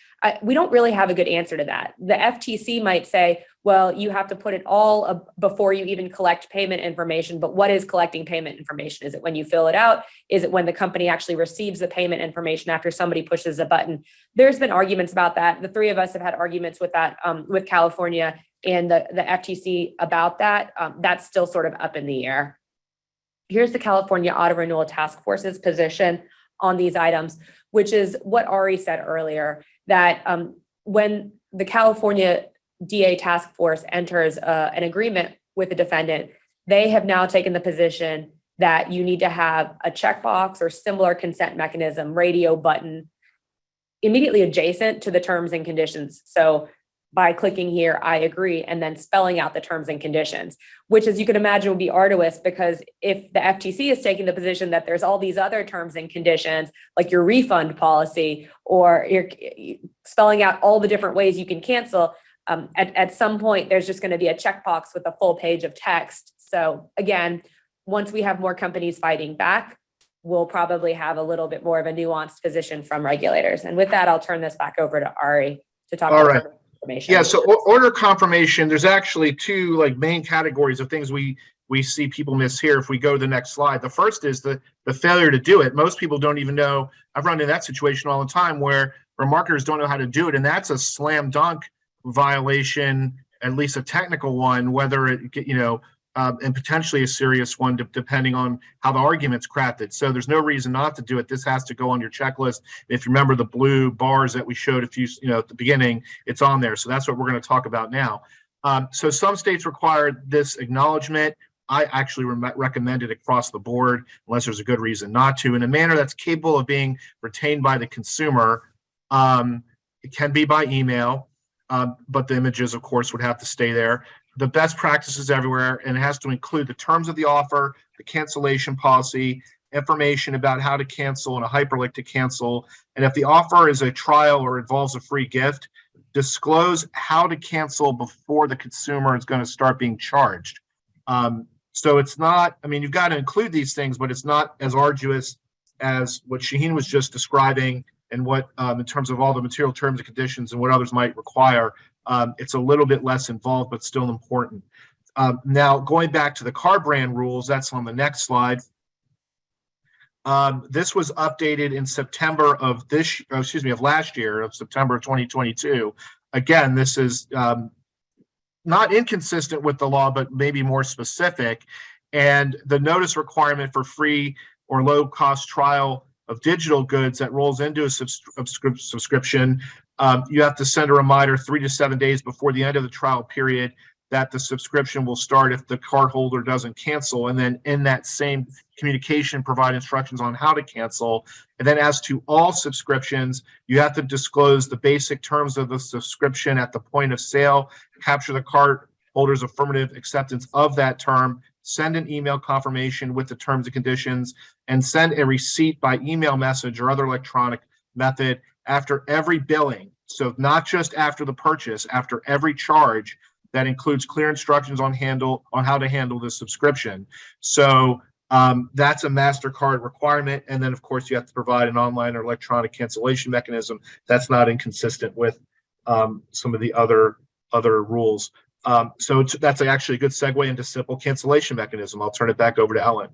We don't really have a good answer to that. The FTC might say, well, you have to put it all before you even collect payment information, but what is collecting payment information? Is it when you fill it out? Is it when the company actually receives the payment information after somebody pushes a button? There's been arguments about that. The three of us have had arguments with that, with California and the FTC about that. That's still sort of up in the air. Here's the California Auto Renewal Task Force's position on these items, which is what Ari said earlier, that when the California DA task force enters an agreement with the defendant, they have now taken the position that you need to have a checkbox or similar consent mechanism, radio button, immediately adjacent to the terms and conditions. So by clicking here, I agree, and then spelling out the terms and conditions, which, as you can imagine, would be arduous, because if the FTC is taking the position that there's all these other terms and conditions, like your refund policy, or you're spelling out all the different ways you can cancel, at some point, there's just going to be a checkbox with a full page of text. So again, once we have more companies fighting back, we'll probably have a little bit more of a nuanced position from regulators. And with that, I'll turn this back over to Ari to talk about information. Yeah, so order confirmation, there's actually two like main categories of things we see people miss here. If we go to the next slide, the first is the failure to do it. Most people don't even know. I've run into that situation all the time where marketers don't know how to do it, and that's a slam dunk violation, at least a technical one, whether it, and potentially a serious one, depending on how the argument's crafted. So there's no reason not to do it. This has to go on your checklist. If you remember the blue bars that we showed at the beginning, it's on there. So that's what we're going to talk about now. So some states require this acknowledgement. I actually recommend it across the board, unless there's a good reason not to, in a manner that's capable of being retained by the consumer. It can be by email, but the images, of course, would have to stay there. The best practices everywhere, and it has to include the terms of the offer, the cancellation policy, information about how to cancel, and a hyperlink to cancel. And if the offer is a trial or involves a free gift, disclose how to cancel before the consumer is going to start being charged. So it's not, you've got to include these things, but it's not as arduous as what Shaheen was just describing, and what, in terms of all the material terms and conditions and what others might require. It's a little bit less involved, but still important. Now, going back to the car brand rules, that's on the next slide. This was updated in September of last year, of September of 2022. Again, this is not inconsistent with the law, but maybe more specific. And the notice requirement for free or low-cost trial of digital goods that rolls into a subscription, you have to send a reminder 3 to 7 days before the end of the trial period that the subscription will start if the cardholder doesn't cancel. And then in that same communication, provide instructions on how to cancel. And then as to all subscriptions, you have to disclose the basic terms of the subscription at the point of sale, capture the cardholder's affirmative acceptance of that term, send an email confirmation with the terms and conditions, and send a receipt by email message or other electronic method after every billing. So not just after the purchase, after every charge, that includes clear instructions on how to handle the subscription. So that's a Mastercard requirement. And then, of course, you have to provide an online or electronic cancellation mechanism. That's not inconsistent with some of the other rules. So that's actually a good segue into simple cancellation mechanism. I'll turn it back over to Ellen.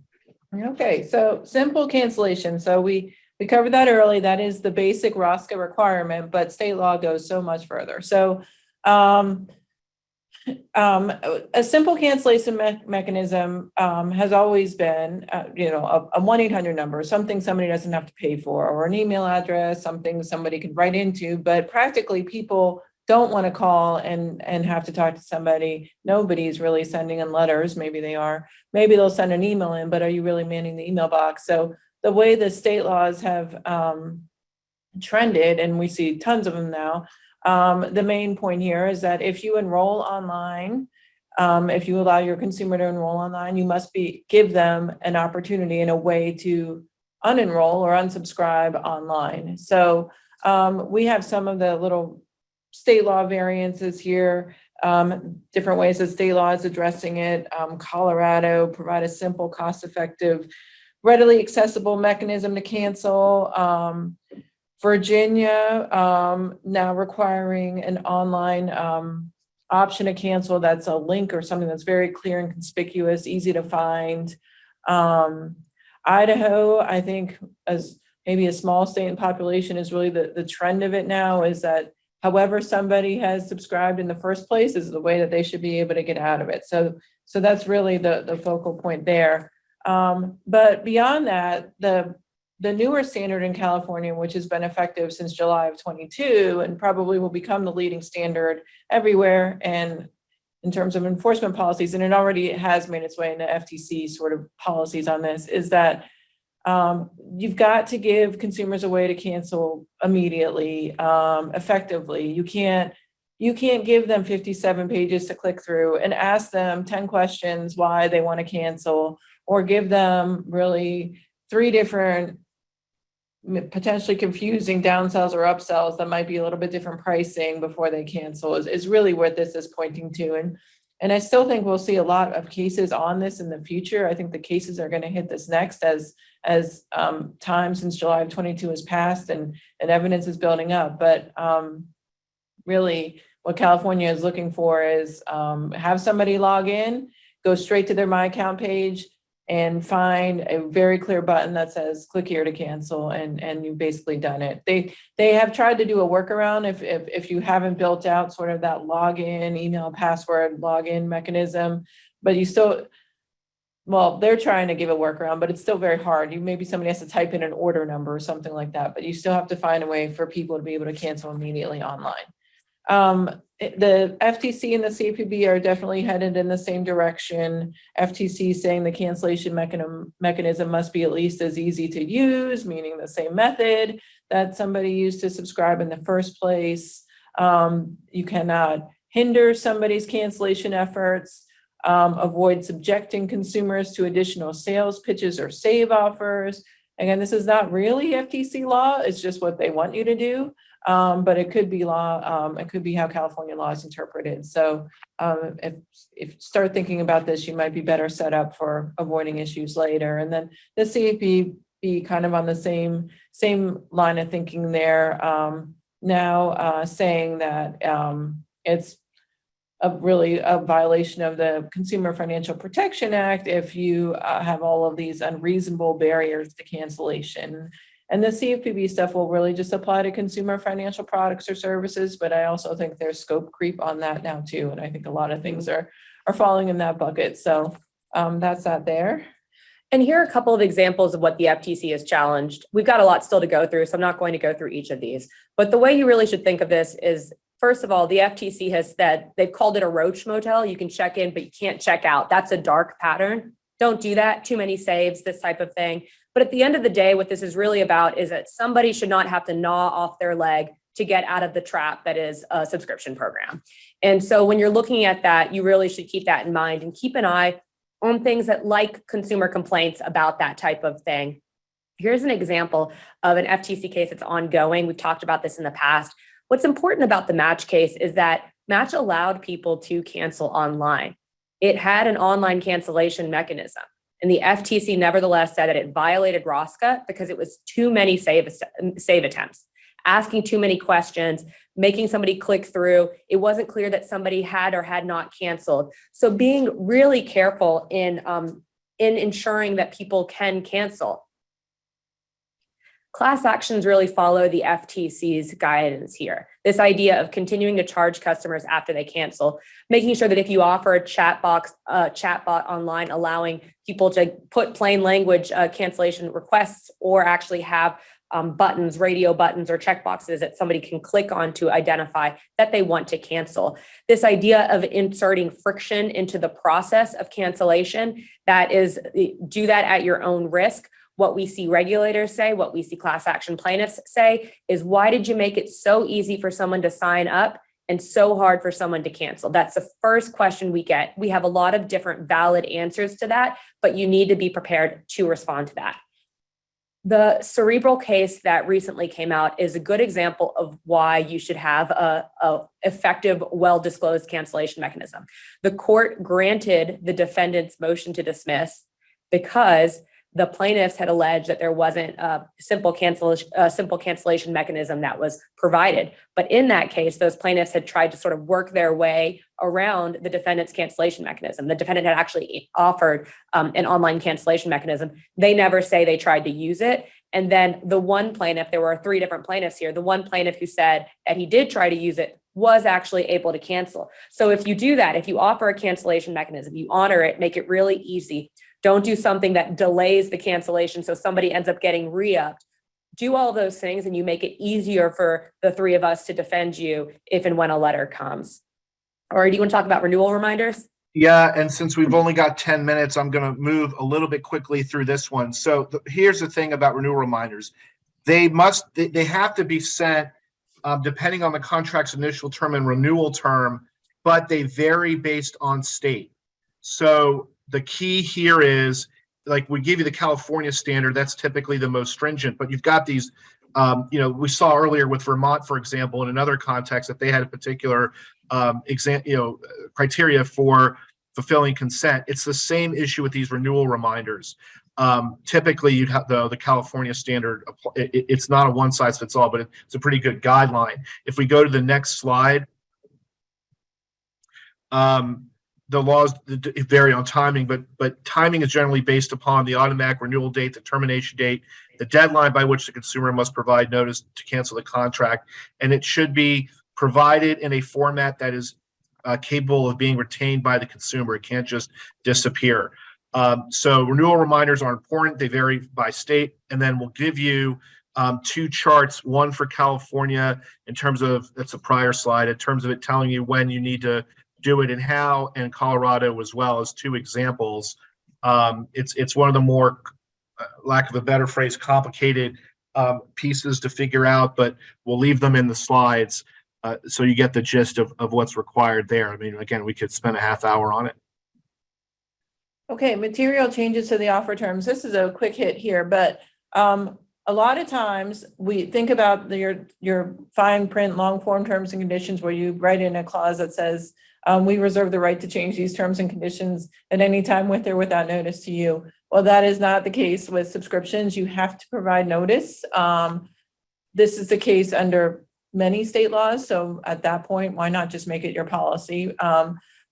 Okay, so simple cancellation. So we covered that early. That is the basic ROSCA requirement, but state law goes so much further. So a simple cancellation mechanism has always been, a 1-800 number, something somebody doesn't have to pay for, or an email address, something somebody could write into, but practically people don't want to call and have to talk to somebody. Nobody's really sending in letters. Maybe they are. Maybe they'll send an email in, but are you really manning the email box? So the way the state laws have trended, and we see tons of them now, the main point here is that if you enroll online, if you allow your consumer to enroll online, you must give them an opportunity and a way to unenroll or unsubscribe online. So we have some of the little state law variances here, different ways that state law is addressing it. Colorado provide a simple, cost-effective, readily accessible mechanism to cancel. Virginia now requiring an online option to cancel that's a link or something that's very clear and conspicuous, easy to find. Idaho, I think, as maybe a small state in population, is really the trend of it now, is that however somebody has subscribed in the first place is the way that they should be able to get out of it. So that's really the focal point there. But beyond that, the newer standard in California, which has been effective since July of 22 and probably will become the leading standard everywhere, and in terms of enforcement policies, and it already has made its way into FTC sort of policies on this, is that you've got to give consumers a way to cancel immediately, effectively. You can't give them 57 pages to click through and ask them 10 questions why they want to cancel, or give them really 3 different potentially confusing downsells or upsells that might be a little bit different pricing before they cancel is really what this is pointing to. And I still think we'll see a lot of cases on this in the future. I think the cases are going to hit this next as time since July of 22 has passed and evidence is building up. But really what California is looking for is have somebody log in, go straight to their My Account page, and find a very clear button that says click here to cancel, and you've basically done it. They have tried to do a workaround if you haven't built out sort of that login, email, password, login mechanism, but you still, well, they're trying to give a workaround, but it's still very hard. Maybe somebody has to type in an order number or something like that, but you still have to find a way for people to be able to cancel immediately online. The FTC and the CFPB are definitely headed in the same direction. FTC saying the cancellation mechanism must be at least as easy to use, meaning the same method that somebody used to subscribe in the first place. You cannot hinder somebody's cancellation efforts, avoid subjecting consumers to additional sales pitches or save offers. Again, this is not really FTC law, it's just what they want you to do. But it could be law, it could be how California law is interpreted. So if you start thinking about this, you might be better set up for avoiding issues later. And then the CFPB kind of on the same line of thinking there, now saying that it's really a violation of the Consumer Financial Protection Act if you have all of these unreasonable barriers to cancellation. And the CFPB stuff will really just apply to consumer financial products or services, but I also think there's scope creep on that now too. And I think a lot of things are falling in that bucket. So that's that there. And here are a couple of examples of what the FTC has challenged. We've got a lot still to go through, so I'm not going to go through each of these. But the way you really should think of this is, first of all, the FTC has said, they've called it a roach motel. You can check in, but you can't check out. That's a dark pattern. Don't do that. Too many saves, this type of thing. But at the end of the day, what this is really about is that somebody should not have to gnaw off their leg to get out of the trap that is a subscription program. And so when you're looking at that, you really should keep that in mind and keep an eye on things that like consumer complaints about that type of thing. Here's an example of an FTC case that's ongoing. We've talked about this in the past. What's important about the Match case is that Match allowed people to cancel online. It had an online cancellation mechanism. And the FTC nevertheless said that it violated ROSCA because it was too many save attempts, asking too many questions, making somebody click through. It wasn't clear that somebody had or had not canceled. So being really careful in ensuring that people can cancel. Class actions really follow the FTC's guidance here. This idea of continuing to charge customers after they cancel, making sure that if you offer a chatbot online, allowing people to put plain language cancellation requests or actually have buttons, radio buttons or checkboxes that somebody can click on to identify that they want to cancel. This idea of inserting friction into the process of cancellation, that is, do that at your own risk. What we see regulators say, what we see class action plaintiffs say is, why did you make it so easy for someone to sign up and so hard for someone to cancel? That's the first question we get. We have a lot of different valid answers to that, but you need to be prepared to respond to that. The Cerebral case that recently came out is a good example of why you should have a effective, well-disclosed cancellation mechanism. The court granted the defendant's motion to dismiss because the plaintiffs had alleged that there wasn't a simple cancellation mechanism that was provided. But in that case, those plaintiffs had tried to sort of work their way around the defendant's cancellation mechanism. The defendant had actually offered an online cancellation mechanism. They never say they tried to use it. And then the one plaintiff, there were 3 different plaintiffs here, the one plaintiff who said that he did try to use it was actually able to cancel. So if you do that, if you offer a cancellation mechanism, you honor it, make it really easy. Don't do something that delays the cancellation so somebody ends up getting re-upped. Do all those things and you make it easier for the 3 of us to defend you if and when a letter comes. Or do you want to talk about renewal reminders? Yeah, and since we've only got 10 minutes, I'm going to move a little bit quickly through this one. So here's the thing about renewal reminders. They have to be sent depending on the contract's initial term and renewal term, but they vary based on state. So the key here is, like, we give you the California standard, that's typically the most stringent, but you've got these, we saw earlier with Vermont, for example, in another context, that they had a particular criteria for fulfilling consent. It's the same issue with these renewal reminders. Typically, you'd have the California standard. It's not a one size fits all, but it's a pretty good guideline. If we go to the next slide, the laws vary on timing, but timing is generally based upon the automatic renewal date, the termination date, the deadline by which the consumer must provide notice to cancel the contract, and it should be provided in a format that is capable of being retained by the consumer. It can't just disappear. So renewal reminders are important. They vary by state, and then we'll give you two charts, one for California in terms of, that's a prior slide, in terms of it telling you when you need to do it and how, and Colorado as well as two examples. It's one of the more, lack of a better phrase, complicated pieces to figure out, but we'll leave them in the slides so you get the gist of what's required there. I mean, again, we could spend a half hour on it. Okay, material changes to the offer terms. This is a quick hit here, but a lot of times we think about your fine print, long form terms and conditions where you write in a clause that says, we reserve the right to change these terms and conditions at any time with or without notice to you. Well, that is not the case with subscriptions. You have to provide notice. This is the case under many state laws. So at that point, why not just make it your policy?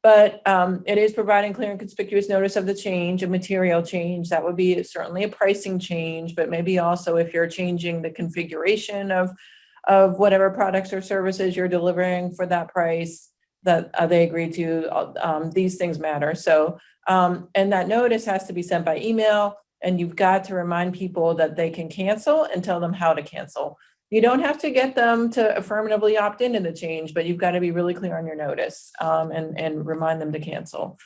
But it is providing clear and conspicuous notice of the change, a material change. That would be certainly a pricing change, but maybe also if you're changing the configuration of whatever products or services you're delivering for that price that they agree to, these things matter. So, and that notice has to be sent by email, and you've got to remind people that they can cancel and tell them how to cancel. You don't have to get them to affirmatively opt into the change, but you've got to be really clear on your notice and remind them to cancel.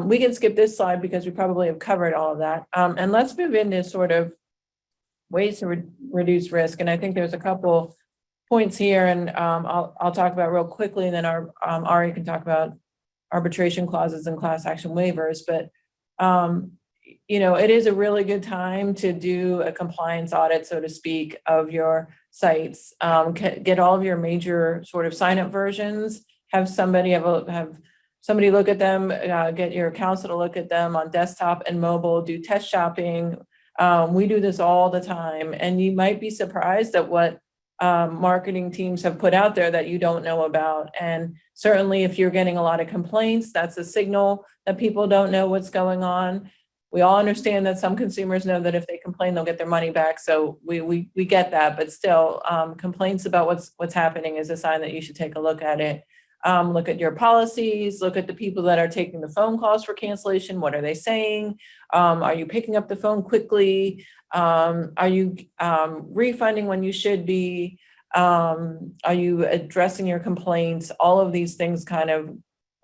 We can skip this slide because we probably have covered all of that. And let's move into sort of ways to reduce risk. And I think there's a couple points here, and I'll talk about real quickly, and then Ari can talk about arbitration clauses and class action waivers. But it is a really good time to do a compliance audit, so to speak, of your sites. Get all of your major sort of sign-up versions. Have somebody look at them. Get your counsel to look at them on desktop and mobile. Do test shopping. We do this all the time, and you might be surprised at what marketing teams have put out there that you don't know about. And certainly if you're getting a lot of complaints, that's a signal that people don't know what's going on. We all understand that some consumers know that if they complain, they'll get their money back. So we get that, but still complaints about what's happening is a sign that you should take a look at it. Look at your policies, look at the people that are taking the phone calls for cancellation. What are they saying? Are you picking up the phone quickly? Are you refunding when you should be? Are you addressing your complaints? All of these things kind of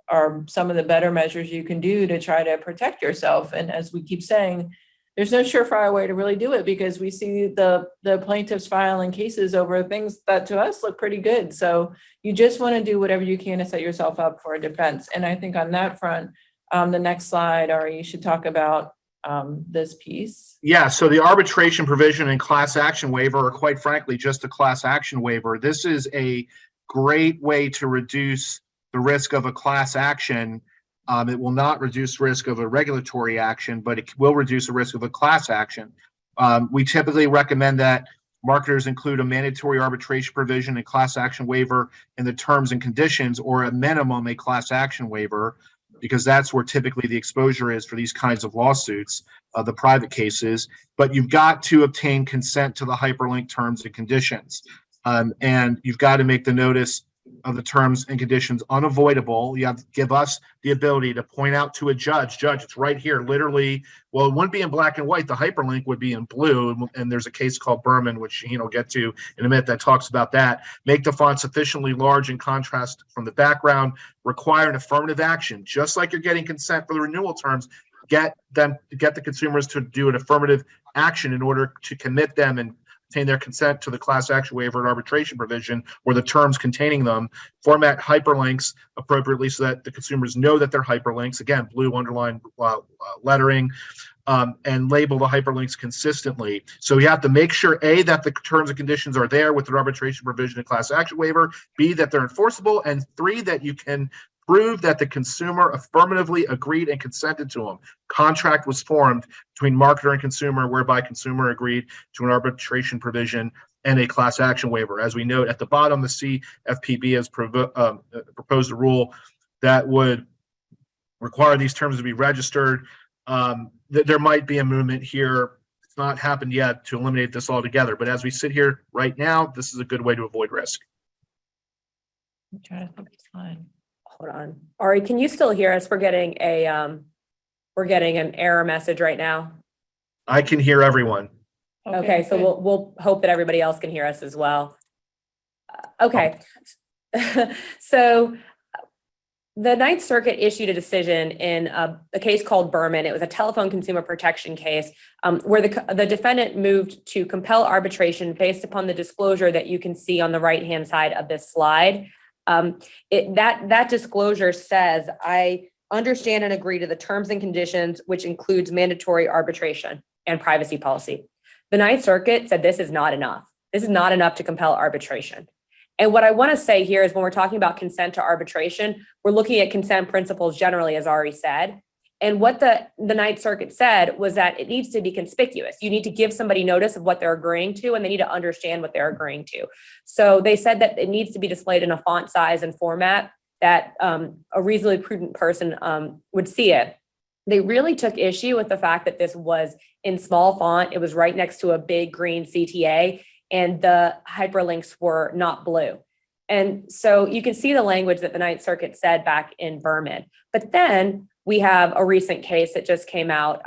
are some of the better measures you can do to try to protect yourself. And as we keep saying, there's no surefire way to really do it, because we see the plaintiffs filing cases over things that to us look pretty good. So you just want to do whatever you can to set yourself up for a defense. And I think on that front, the next slide, Ari, you should talk about this piece. Yeah, so the arbitration provision and class action waiver are, quite frankly, just a class action waiver. This is a great way to reduce the risk of a class action. It will not reduce risk of a regulatory action, but it will reduce the risk of a class action. We typically recommend that marketers include a mandatory arbitration provision and class action waiver in the terms and conditions, or at minimum a class action waiver, because that's where typically the exposure is for these kinds of lawsuits, the private cases. But you've got to obtain consent to the hyperlink terms and conditions. And you've got to make the notice of the terms and conditions unavoidable, you have to give us the ability to point out to a judge, it's right here, literally. Well, it wouldn't be in black and white. The hyperlink would be in blue. And there's a case called Berman, which, get to in a minute, that talks about that. Make the font sufficiently large in contrast from the background, require an affirmative action, just like you're getting consent for the renewal terms. Get the consumers to do an affirmative action in order to commit them and obtain their consent to the class action waiver and arbitration provision or the terms containing them. Format hyperlinks appropriately so that the consumers know that they're hyperlinks. Again, blue underlined lettering, and label the hyperlinks consistently. So you have to make sure, A, that the terms and conditions are there with the arbitration provision and class action waiver, B, that they're enforceable, and 3, that you can prove that the consumer affirmatively agreed and consented to them. Contract was formed between marketer and consumer, whereby consumer agreed to an arbitration provision and a class action waiver. As we note at the bottom, the CFPB has proposed a rule that would require these terms to be registered. There might be a movement here. It's not happened yet to eliminate this altogether, but as we sit here right now, this is a good way to avoid risk. I'm trying to think it's fine. Hold on. Ari, can you still hear us? We're getting an error message right now. I can hear everyone. Okay, so good. we'll hope that everybody else can hear us as well. Okay. So the Ninth Circuit issued a decision in a case called Berman. It was a telephone consumer protection case where the defendant moved to compel arbitration based upon the disclosure that you can see on the right-hand side of this slide. That disclosure says, I understand and agree to the terms and conditions, which includes mandatory arbitration and privacy policy. The Ninth Circuit said this is not enough. This is not enough to compel arbitration. And what I want to say here is when we're talking about consent to arbitration, we're looking at consent principles generally, as Ari said. And what the Ninth Circuit said was that it needs to be conspicuous. You need to give somebody notice of what they're agreeing to, and they need to understand what they're agreeing to. So they said that it needs to be displayed in a font size and format that a reasonably prudent person would see it. They really took issue with the fact that this was in small font. It was right next to a big green CTA, and the hyperlinks were not blue. And so you can see the language that the Ninth Circuit said back in Berman. But then we have a recent case that just came out,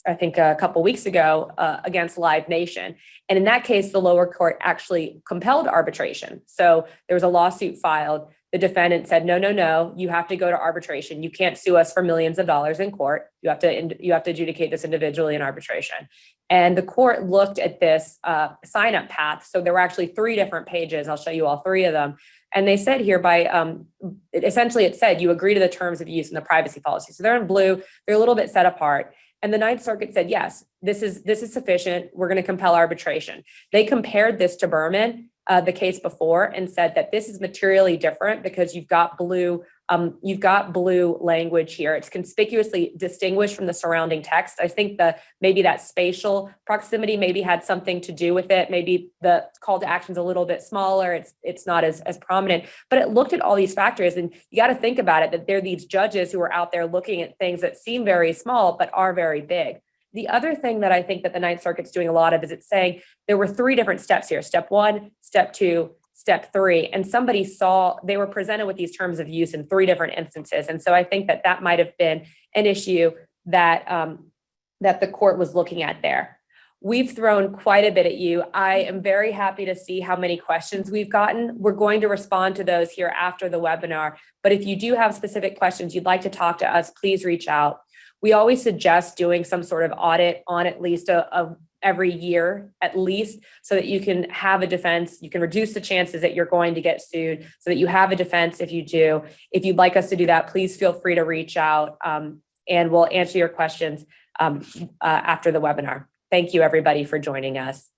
I think a couple weeks ago, against LiveNation. And in that case, the lower court actually compelled arbitration. So there was a lawsuit filed. The defendant said, no, you have to go to arbitration. You can't sue us for millions of dollars in court. You have to adjudicate this individually in arbitration. And the court looked at this sign-up path. So there were actually 3 different pages. I'll show you all 3 of them. And they said here essentially it said you agree to the terms of use in the privacy policy. So they're in blue, they're a little bit set apart. And the Ninth Circuit said, yes, this is sufficient. We're going to compel arbitration. They compared this to Berman, the case before, and said that this is materially different because you've got blue language here. It's conspicuously distinguished from the surrounding text. I think maybe that spatial proximity maybe had something to do with it. Maybe the call to action is a little bit smaller. It's not as prominent, but it looked at all these factors, and you got to think about it, that there are these judges who are out there looking at things that seem very small, but are very big. The other thing that I think that the Ninth Circuit's doing a lot of is it's saying there were 3 different steps here. Step 1, step 2, step 3, and somebody saw they were presented with these terms of use in 3 different instances. And so I think that might have been an issue that the court was looking at there. We've thrown quite a bit at you. I am very happy to see how many questions we've gotten. We're going to respond to those here after the webinar. But if you do have specific questions you'd like to talk to us, please reach out. We always suggest doing some sort of audit on at least every year, at least, so that you can have a defense. You can reduce the chances that you're going to get sued so that you have a defense if you do. If you'd like us to do that, please feel free to reach out and we'll answer your questions after the webinar. Thank you, everybody, for joining us.